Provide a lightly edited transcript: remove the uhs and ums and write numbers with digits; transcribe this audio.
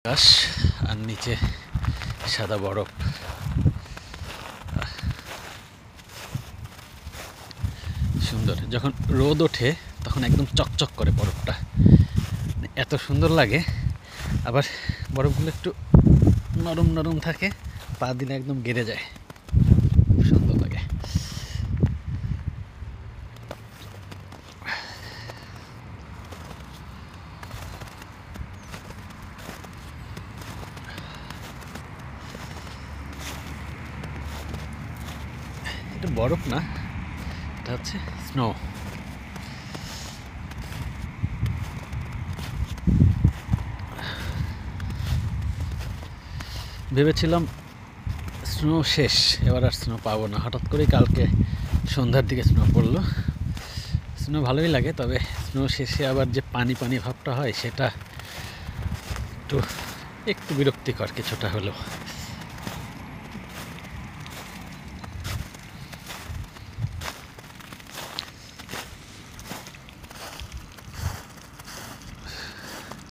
আকাশ আর নিচে সাদা বরফ। সুন্দর, যখন রোদ ওঠে তখন একদম চকচক করে বরফটা, এত সুন্দর লাগে। আবার বরফগুলো একটু নরম নরম থাকে, পা দিলে একদম গেড়ে যায়, সুন্দর লাগে। এটা বরফ না, এটা হচ্ছে স্নো। ভেবেছিলাম স্নো শেষ, এবার আর স্নো পাবো না। হঠাৎ করেই কালকে সন্ধ্যার দিকে স্নো পড়লো। স্নো ভালোই লাগে, তবে স্নো শেষে আবার যে পানি পানি ভাবটা হয় সেটা একটু একটু বিরক্তিকর কিছুটা হলেও।